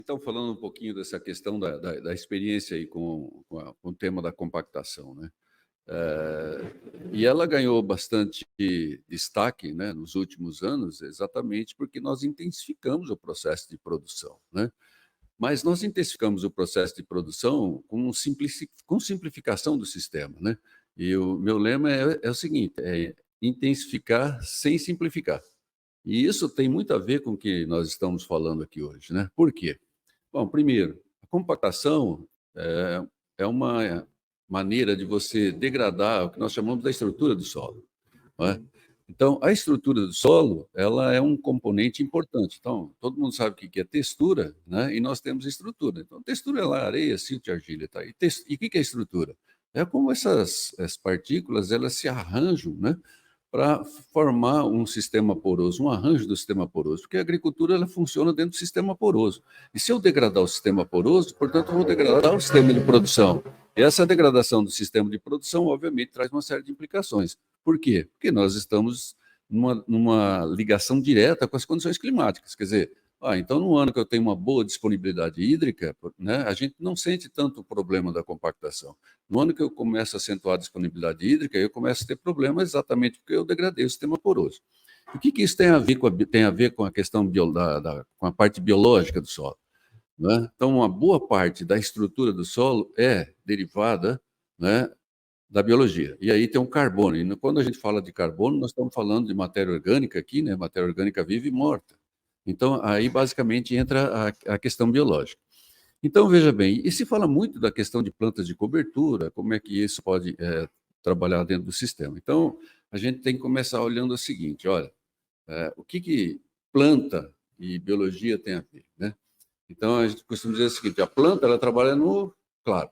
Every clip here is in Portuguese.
Então, falando um pouquinho dessa questão da experiência aí com o tema da compactação, né? E ela ganhou bastante destaque, né, nos últimos anos, exatamente porque nós intensificamos o processo de produção, né? Mas nós intensificamos o processo de produção com simplificação do sistema, né? E o meu lema é o seguinte: é intensificar sem simplificar. E isso tem muito a ver com o que nós estamos falando aqui hoje, né? Por quê? Bom, primeiro, a compactação é uma maneira de você degradar o que nós chamamos da estrutura do solo, não é? Então, a estrutura do solo, ela é um componente importante. Então, todo mundo sabe o que é textura, né? E nós temos estrutura. Então, textura é lá, areia, silt, argila, tá? E o que é estrutura? É como essas partículas, elas se arranjam, né, para formar um sistema poroso, um arranjo do sistema poroso, porque a agricultura ela funciona dentro do sistema poroso. E se eu degradar o sistema poroso, portanto, eu vou degradar o sistema de produção. E essa degradação do sistema de produção, obviamente, traz uma série de implicações. Por quê? Porque nós estamos numa ligação direta com as condições climáticas. Quer dizer, então, no ano que eu tenho uma boa disponibilidade hídrica, né, a gente não sente tanto o problema da compactação. No ano que eu começo a acentuar a disponibilidade hídrica, eu começo a ter problemas exatamente porque eu degradei o sistema poroso. O que isso tem a ver com a questão com a parte biológica do solo, né? Então, uma boa parte da estrutura do solo é derivada, né, da biologia. E aí tem um carbono. E quando a gente fala de carbono, nós estamos falando de matéria orgânica aqui, né? Matéria orgânica viva e morta. Então, aí basicamente entra a questão biológica. Então, veja bem, e se fala muito da questão de plantas de cobertura, como é que isso pode trabalhar dentro do sistema. Então, a gente tem que começar olhando o seguinte: olha, o que planta e biologia tem a ver, né? Então, a gente costuma dizer o seguinte: a planta ela trabalha no claro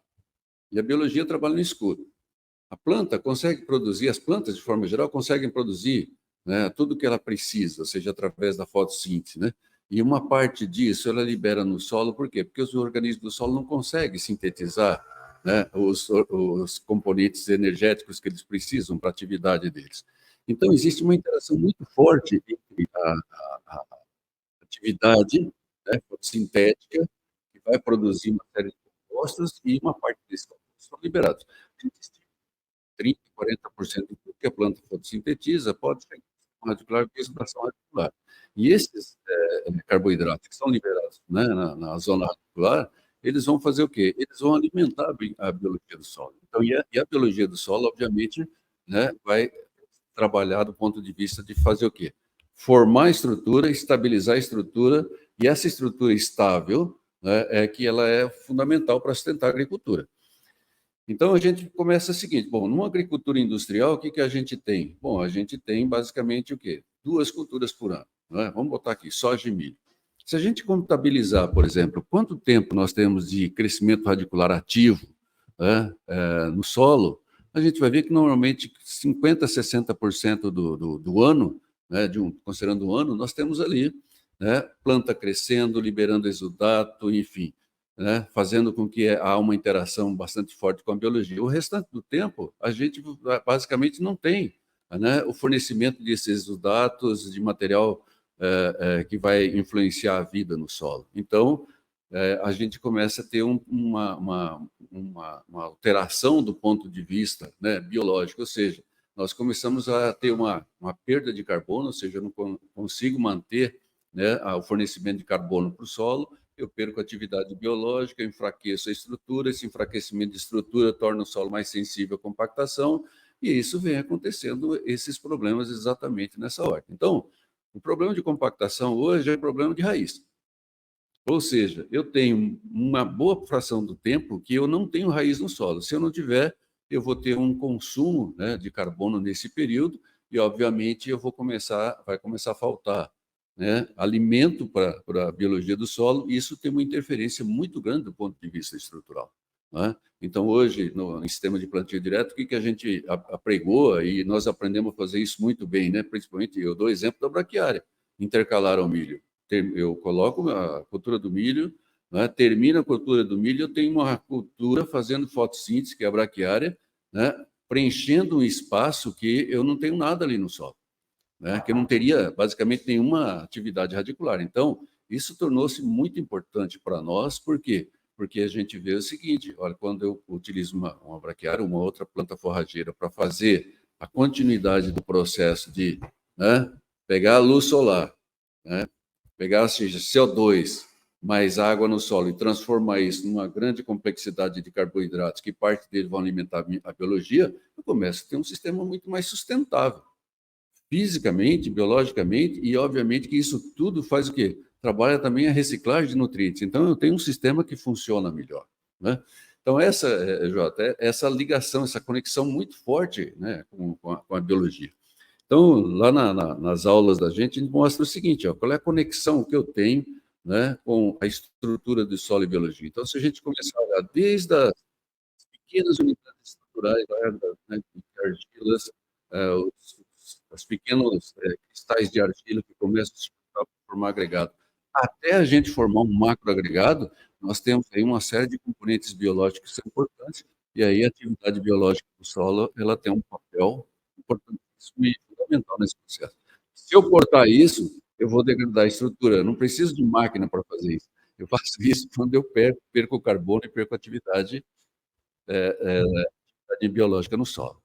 e a biologia trabalha no escuro. A planta consegue produzir, as plantas, de forma geral, conseguem produzir, né, tudo o que ela precisa, ou seja, através da fotossíntese, né? E uma parte disso ela libera no solo, por quê? Porque os organismos do solo não conseguem sintetizar, né, os componentes energéticos que eles precisam para a atividade deles. Então, existe uma interação muito forte entre a atividade, né, fotossintética, que vai produzir uma série de compostos, e uma parte desses compostos são liberados. 30%, 40% de tudo que a planta fotossintetiza pode ser radicular com extração radicular. E esses carboidratos que são liberados, né, na zona radicular, eles vão fazer o quê? Eles vão alimentar a biologia do solo. Então, e a biologia do solo, obviamente, né, vai trabalhar do ponto de vista de fazer o quê? Formar a estrutura, estabilizar a estrutura, e essa estrutura estável, né, é que ela é fundamental para sustentar a agricultura. Então, a gente começa o seguinte: bom, numa agricultura industrial, o que a gente tem? Bom, a gente tem basicamente o quê? 2 culturas por ano, né? Vamos botar aqui, soja e milho. Se a gente contabilizar, por exemplo, quanto tempo nós temos de crescimento radicular ativo, né, no solo, a gente vai ver que normalmente 50% a 60% do ano, né, considerando o ano, nós temos ali, né, planta crescendo, liberando exudato, enfim, né, fazendo com que há uma interação bastante forte com a biologia. O restante do tempo, a gente basicamente não tem, né, o fornecimento desses dados de material que vai influenciar a vida no solo. Então, a gente começa a ter uma alteração do ponto de vista, né, biológico, ou seja, nós começamos a ter uma perda de carbono, ou seja, eu não consigo manter, né, o fornecimento de carbono para o solo, eu perco a atividade biológica, enfraqueço a estrutura, esse enfraquecimento de estrutura torna o solo mais sensível à compactação, e isso vem acontecendo, esses problemas exatamente nessa ordem. Então, o problema de compactação hoje é problema de raiz. Ou seja, eu tenho uma boa fração do tempo que eu não tenho raiz no solo. Se eu não tiver, eu vou ter um consumo, né, de carbono nesse período, e obviamente vai começar a faltar, né, alimento para a biologia do solo, e isso tem uma interferência muito grande do ponto de vista estrutural, né? Então, hoje, no sistema de plantio direto, o que a gente apregou, e nós aprendemos a fazer isso muito bem, né? Principalmente, eu dou exemplo da braquiária intercalar ao milho. Eu coloco a cultura do milho, né, termina a cultura do milho, eu tenho uma cultura fazendo fotossíntese, que é a braquiária, né, preenchendo um espaço que eu não tenho nada ali no solo, né, que eu não teria basicamente nenhuma atividade radicular. Então, Isso tornou-se muito importante para nós, por quê? Porque a gente vê o seguinte: olha, quando eu utilizo uma braquiária, uma outra planta forrageira, para fazer a continuidade do processo de, né, pegar a luz solar, né, pegar, ou seja, CO2 mais água no solo e transformar isso numa grande complexidade de carboidratos, que parte dele vão alimentar a biologia, eu começo a ter um sistema muito mais sustentável, fisicamente, biologicamente, e obviamente que isso tudo faz o quê? Trabalha também a reciclagem de nutrientes. Então, eu tenho um sistema que funciona melhor, né? Então, essa, Jota, essa ligação, essa conexão muito forte, né, com a biologia. Então, lá nas aulas da gente, a gente mostra o seguinte, ó, qual é a conexão que eu tenho, né, com a estrutura do solo e biologia. Então, se a gente começar a olhar desde as pequenas unidades estruturais, né, de argilas, os pequenos cristais de argila que começam a se formar agregado. Até a gente formar um macroagregado, nós temos aí uma série de componentes biológicos que são importantes, e aí a atividade biológica do solo ela tem um papel importantíssimo e fundamental nesse processo. Se eu cortar isso, eu vou degradar a estrutura. Eu não preciso de máquina para fazer isso. Eu faço isso quando eu perco o carbono e perco a atividade biológica no solo.